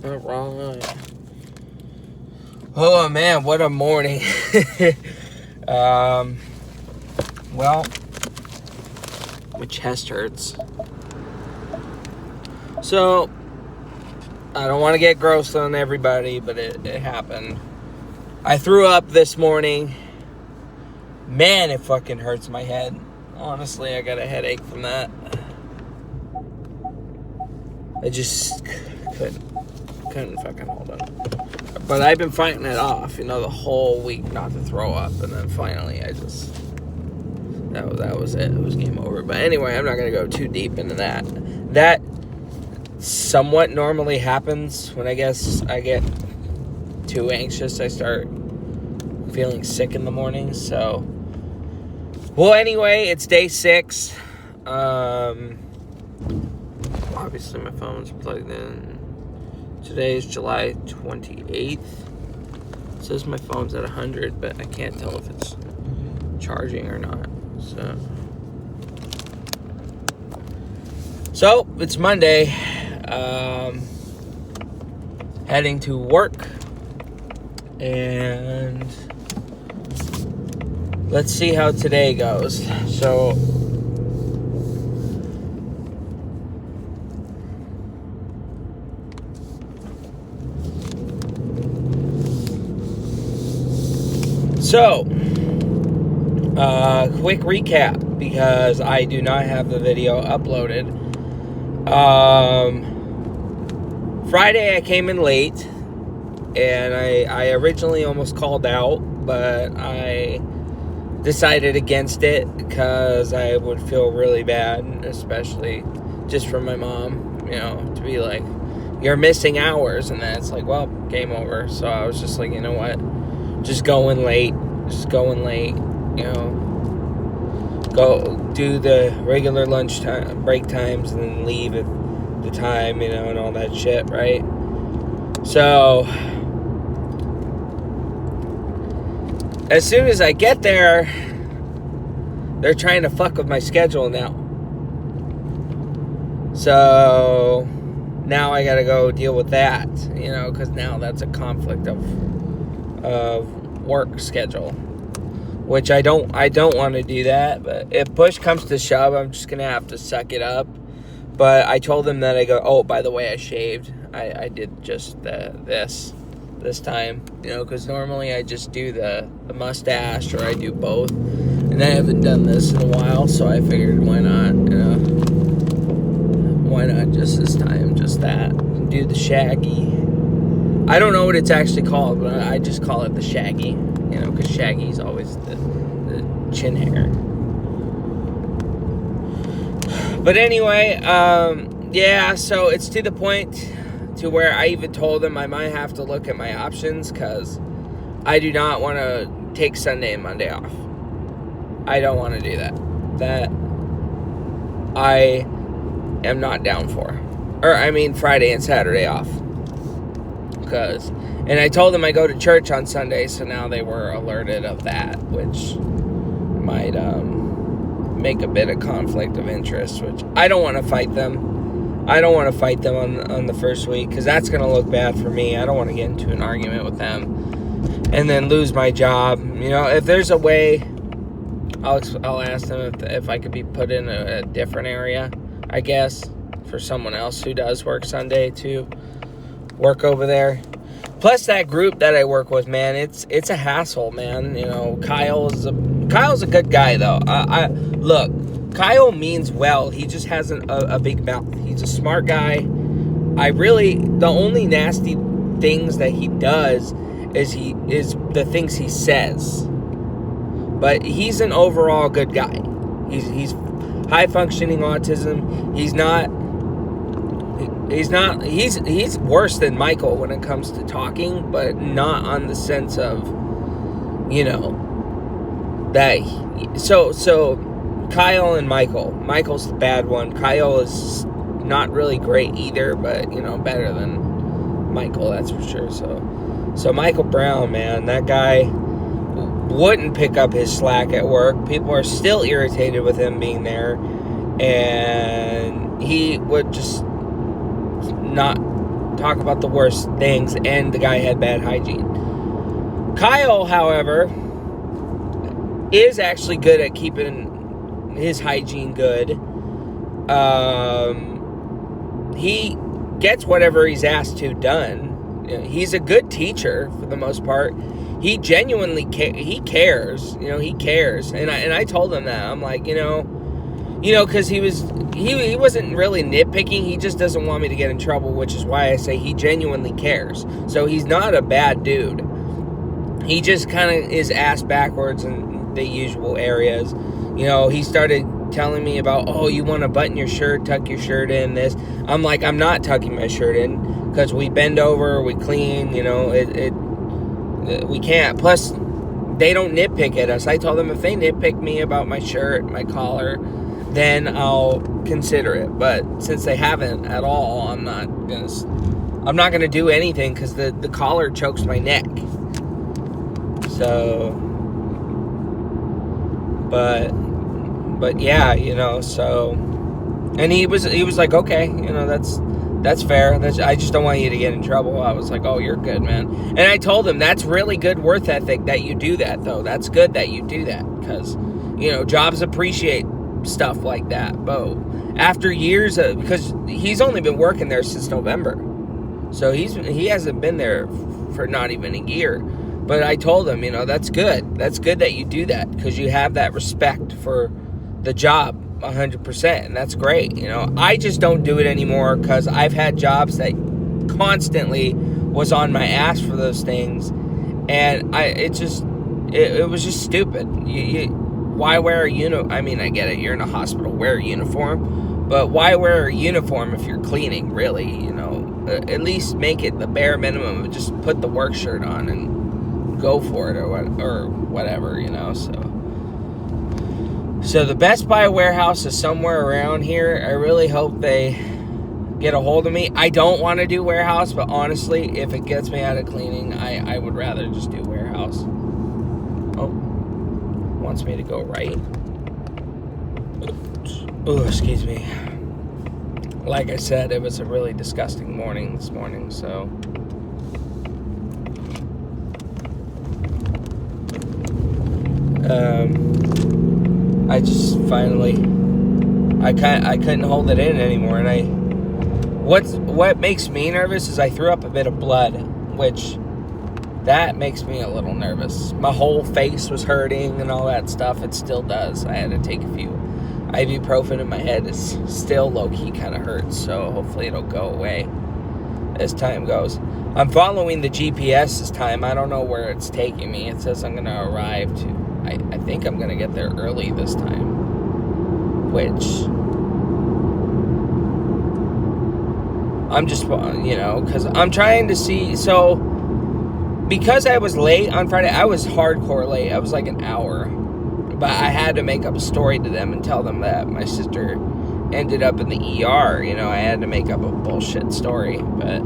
All right. Oh man, what a morning. Well, my chest hurts. So, I don't want to get gross on everybody, but it happened. I threw up this morning. Man, it fucking hurts my head. Honestly, I got a headache from that. I just couldn't fucking hold on. But I've been fighting it off, the whole week not to throw up, and then finally that was it. It was game over. But anyway, I'm not gonna go too deep into that. That somewhat normally happens when I guess I get too anxious. I start feeling sick in the morning. So, well, anyway, it's day 6. Obviously, my phone's plugged in. Today is July 28th. It says my phone's at 100, but I can't tell if it's charging or not. So it's Monday. Heading to work. And let's see how today goes. So, quick recap, because I do not have the video uploaded. Friday I came in late, and I originally almost called out, but I decided against it because I would feel really bad, especially just for my mom, to be like, you're missing hours, and then it's like, well, game over. So I was just like, you know what? Just going late, go do the regular lunch time, break times, and then leave at the time, and all that shit, right? So, as soon as I get there, they're trying to fuck with my schedule now. So, now I gotta go deal with that, because now that's a conflict of work schedule, which I don't want to do that. But if push comes to shove, I'm just gonna have to suck it up. But I told them that oh, by the way, I shaved. I did just this time, because normally I just do the mustache, or I do both, and I haven't done this in a while, so I figured why not just this time, just that, do the shaggy. I don't know what it's actually called, but I just call it the shaggy, because shaggy's always the chin hair. But anyway, yeah, so it's to the point to where I even told them I might have to look at my options, because I do not want to take Sunday and Monday off. I don't want to do that. That I am not down for. Friday and Saturday off. And I told them I go to church on Sunday, so now they were alerted of that, which might make a bit of conflict of interest, which I don't want to fight them. I don't want to fight them on the first week, because that's going to look bad for me. I don't want to get into an argument with them and then lose my job. If there's a way, I'll ask them if I could be put in a different area, I guess, for someone else who does work Sunday to work over there. Plus, that group that I work with, man, it's a hassle, man. Kyle's a good guy, though. Look, Kyle means well. He just has a big mouth. He's a smart guy. The only nasty things that he does is the things he says. But he's an overall good guy. He's high functioning autism. He's worse than Michael when it comes to talking, but not on the sense of, that. So Kyle and Michael's the bad one. Kyle is not really great either, but, better than Michael, that's for sure. So Michael Brown, man, that guy wouldn't pick up his slack at work. People are still irritated with him being there, and he would just not talk about the worst things, and the guy had bad hygiene. Kyle, however, is actually good at keeping his hygiene good. He gets whatever he's asked to done. He's a good teacher for the most part. He genuinely he cares. He cares. And I told him that. I'm like, because he wasn't really nitpicking. He just doesn't want me to get in trouble, which is why I say he genuinely cares. So he's not a bad dude. He just kind of is ass backwards in the usual areas. He started telling me about, oh, you want to button your shirt, tuck your shirt in, this. I'm like, I'm not tucking my shirt in, because we bend over, we clean, we can't. Plus, they don't nitpick at us. I told them if they nitpick me about my shirt, my collar, then I'll consider it. But since they haven't at all, I'm not gonna do anything, because the collar chokes my neck. So, but yeah, so, and he was like, okay, that's fair. I just don't want you to get in trouble. I was like, oh, you're good, man. And I told him that's really good work ethic that you do that, though. That's good that you do that, because, jobs appreciate stuff like that. But after years because he's only been working there since November, so he hasn't been there for not even a year. But I told him, that's good. That's good that you do that, because you have that respect for the job 100%, and that's great. I just don't do it anymore, because I've had jobs that constantly was on my ass for those things, and it was just stupid. Why wear a uniform? I mean, I get it, you're in a hospital, wear a uniform, but why wear a uniform if you're cleaning, really? At least make it the bare minimum. Just put the work shirt on and go for it, or whatever, So the Best Buy warehouse is somewhere around here. I really hope they get a hold of me. I don't want to do warehouse, but honestly, if it gets me out of cleaning, I would rather just do warehouse. Oh, wants me to go right. Oh, excuse me. Like I said, it was a really disgusting morning this morning, so. I just finally, I couldn't hold it in anymore, and what makes me nervous is I threw up a bit of blood, which that makes me a little nervous. My whole face was hurting and all that stuff. It still does. I had to take a few ibuprofen, and my head is still low-key kind of hurts, so hopefully it'll go away as time goes. I'm following the GPS this time. I don't know where it's taking me. It says I'm going to arrive to, I think I'm going to get there early this time, which I'm just, because I'm trying to see. So because I was late on Friday, I was hardcore late. I was like an hour, but I had to make up a story to them and tell them that my sister ended up in the ER. I had to make up a bullshit story, but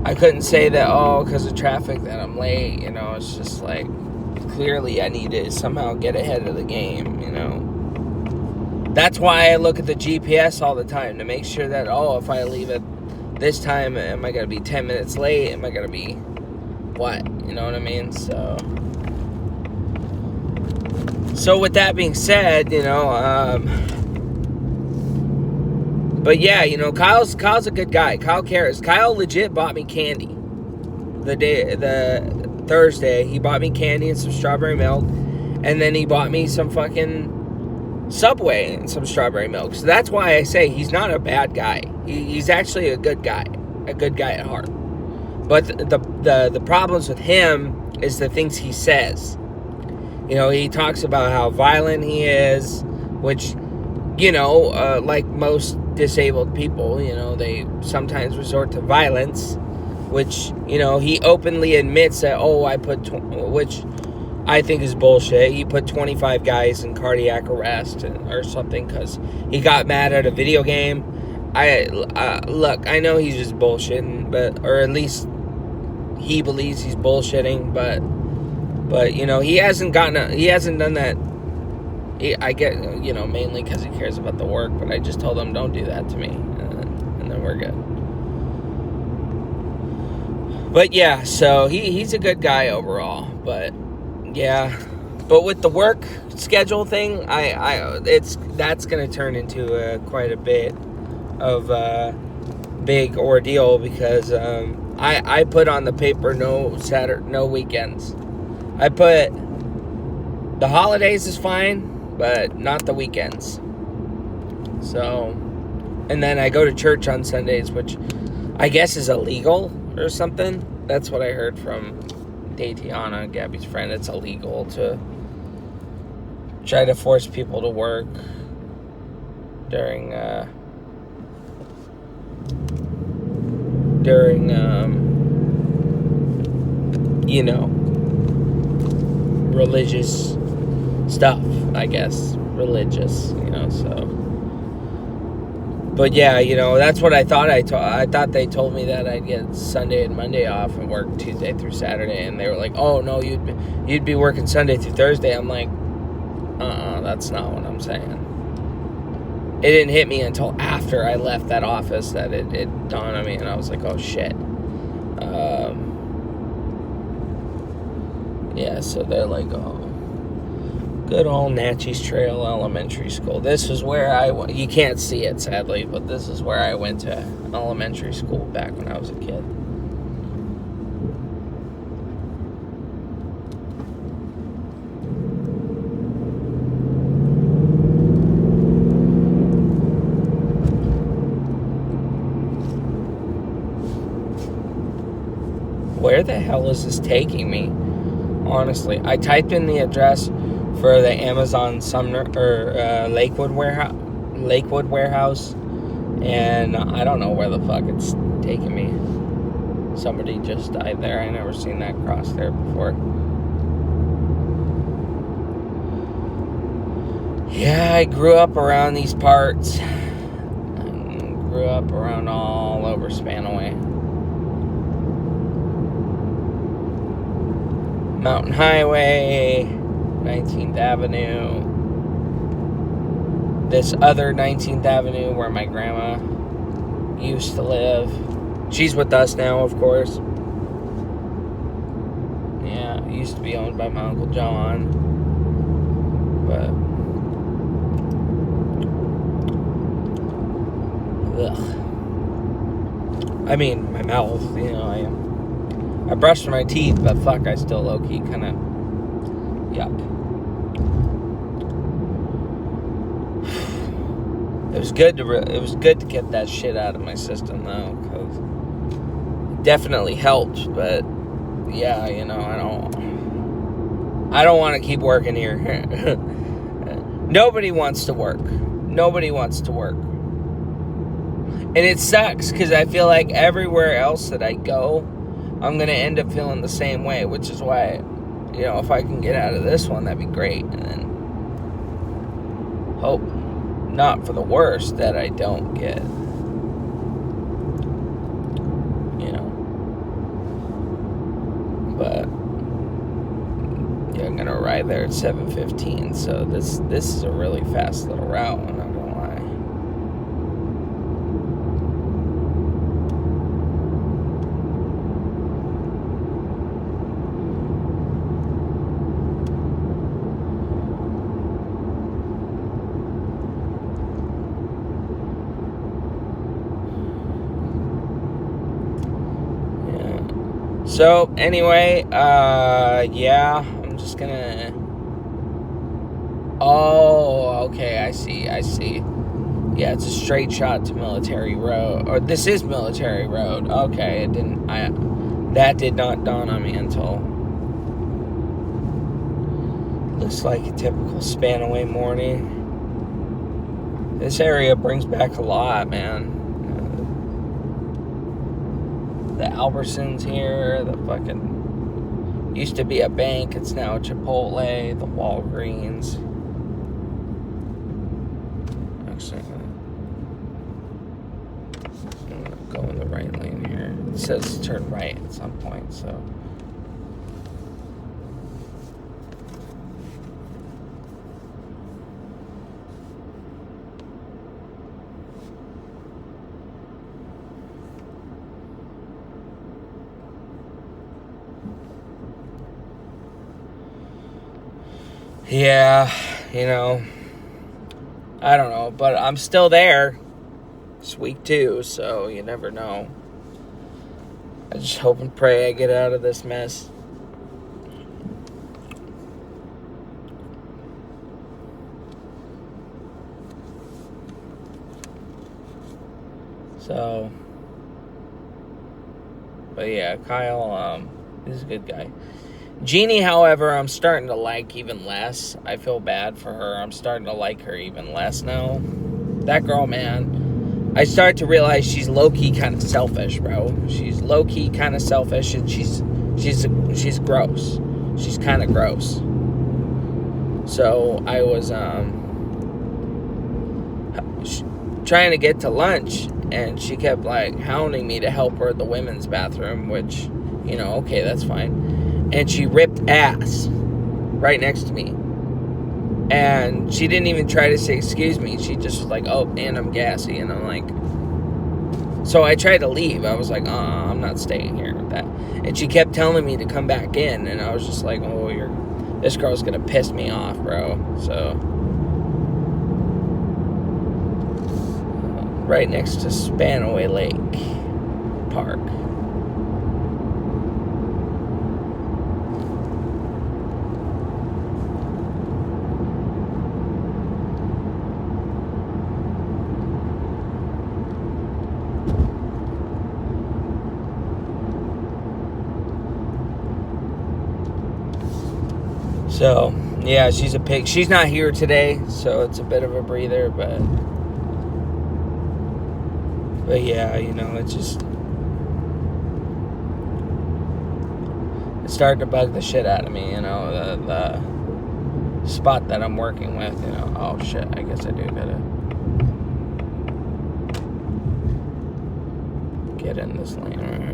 I couldn't say that, because of traffic that I'm late. It's just like, clearly I need to somehow get ahead of the game. That's why I look at the GPS all the time, to make sure that, if I leave at this time, am I going to be 10 minutes late? Am I going to be what? You know what I mean? So with that being said, but yeah, Kyle's a good guy. Kyle cares. Kyle legit bought me candy. The Thursday, he bought me candy and some strawberry milk, and then he bought me some fucking Subway and some strawberry milk. So that's why I say he's not a bad guy. He's actually a good guy at heart. But the problems with him is the things he says. He talks about how violent he is, which, like most disabled people, they sometimes resort to violence, which, he openly admits that, which I think is bullshit. He put 25 guys in cardiac arrest or something because he got mad at a video game. Look, I know he's just bullshitting, or at least he believes he's bullshitting, but he hasn't done that. I get, mainly because he cares about the work, but I just told him, don't do that to me, and then we're good. But yeah, so he's a good guy overall. But yeah, but with the work schedule thing, that's gonna turn into quite a bit of a big ordeal because I put on the paper no weekends. I put the holidays is fine, but not the weekends. So, and then I go to church on Sundays, which I guess is illegal or something. That's what I heard from Daytiana, Gabby's friend. It's illegal to try to force people to work during religious stuff, I guess. Religious, so. But yeah, that's what I thought. I thought they told me that I'd get Sunday and Monday off and work Tuesday through Saturday, and they were like, "Oh no, you'd be working Sunday through Thursday." I'm like, that's not what I'm saying. It didn't hit me until after I left that office that it dawned on me, and I was like, "Oh shit." Yeah, so they're like, "Oh, good old Natchez Trail Elementary School." This is where you can't see it, sadly, but this is where I went to elementary school back when I was a kid. Where the hell is this taking me? Honestly, I typed in the address for the Amazon Sumner or Lakewood warehouse, and I don't know where the fuck it's taking me. Somebody just died there. I never seen that cross there before. Yeah, I grew up around these parts. And grew up around all over Spanaway. Mountain Highway, 19th Avenue, this other 19th Avenue where my grandma used to live. She's with us now, of course. Yeah, it used to be owned by my Uncle John. But, ugh. I mean, my mouth, I brushed my teeth, but fuck, I still low-key kind of yuck. It was good to get that shit out of my system though, because it definitely helped. But yeah, I don't want to keep working here. Nobody wants to work. And it sucks because I feel like everywhere else that I go, I'm going to end up feeling the same way, which is why, if I can get out of this one, that'd be great. And then hope not for the worst that I don't get, but yeah, I'm going to arrive there at 7:15, so this is a really fast little route, I'm not going to lie. So, anyway, yeah, I'm just gonna... Oh, okay, I see. Yeah, it's a straight shot to Military Road. Or, this is Military Road. Okay, that did not dawn on me until... Looks like a typical Spanaway morning. This area brings back a lot, man. The Albertsons here, the fucking... Used to be a bank, it's now a Chipotle, the Walgreens. Actually, I'm gonna go in the right lane here. It says turn right at some point, so... Yeah, I don't know, but I'm still there. It's week 2, so you never know. I just hope and pray I get out of this mess. So, but yeah, Kyle, is a good guy. Jeannie, however, I'm starting to like even less. I feel bad for her. I'm starting to like her even less now. That girl, man, I started to realize she's low-key kind of selfish, bro. She's low-key kind of selfish, and she's gross. She's kind of gross. So I was trying to get to lunch, and she kept like hounding me to help her at the women's bathroom, which, okay, that's fine. And she ripped ass right next to me. And she didn't even try to say excuse me. She just was like, oh, and I'm gassy. And I'm like, so I tried to leave. I was like, I'm not staying here with that. And she kept telling me to come back in. And I was just like, oh, this girl's going to piss me off, bro. So, right next to Spanaway Lake Park. So, yeah, she's a pig. She's not here today, so it's a bit of a breather, but yeah, it's just, it's starting to bug the shit out of me, the spot that I'm working with, oh shit, I guess I do gotta get in this lane right here.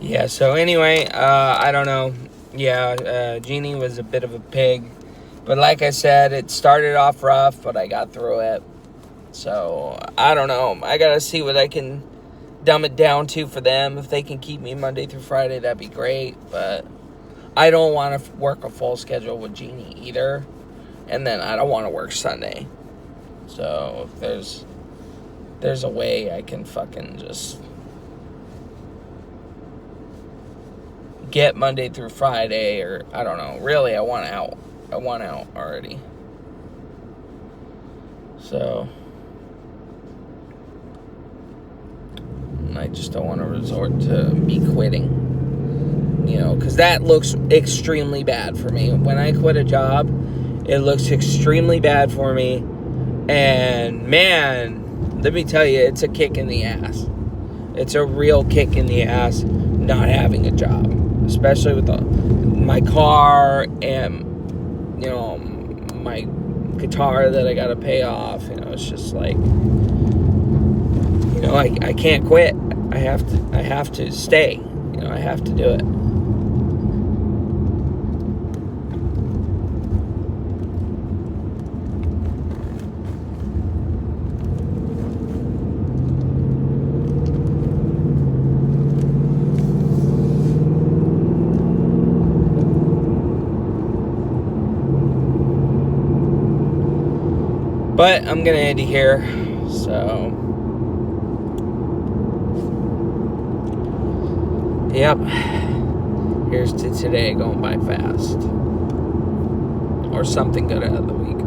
Yeah, so anyway, I don't know. Yeah, Jeannie was a bit of a pig. But like I said, it started off rough, but I got through it. So, I don't know. I gotta see what I can dumb it down to for them. If they can keep me Monday through Friday, that'd be great. But I don't want to work a full schedule with Jeannie either. And then I don't want to work Sunday. So, if there's a way I can fucking just get Monday through Friday, or I don't know. Really, I want out. I want out already. So, I just don't want to resort to me quitting. Because that looks extremely bad for me. When I quit a job, it looks extremely bad for me. And, man, let me tell you, it's a kick in the ass. It's a real kick in the ass not having a job. Especially with my car and, my guitar that I gotta pay off. It's just like, I can't quit. I have to stay. I have to do it. But I'm going to end it here. So, yep. Here's to today going by fast. Or something good out of the week.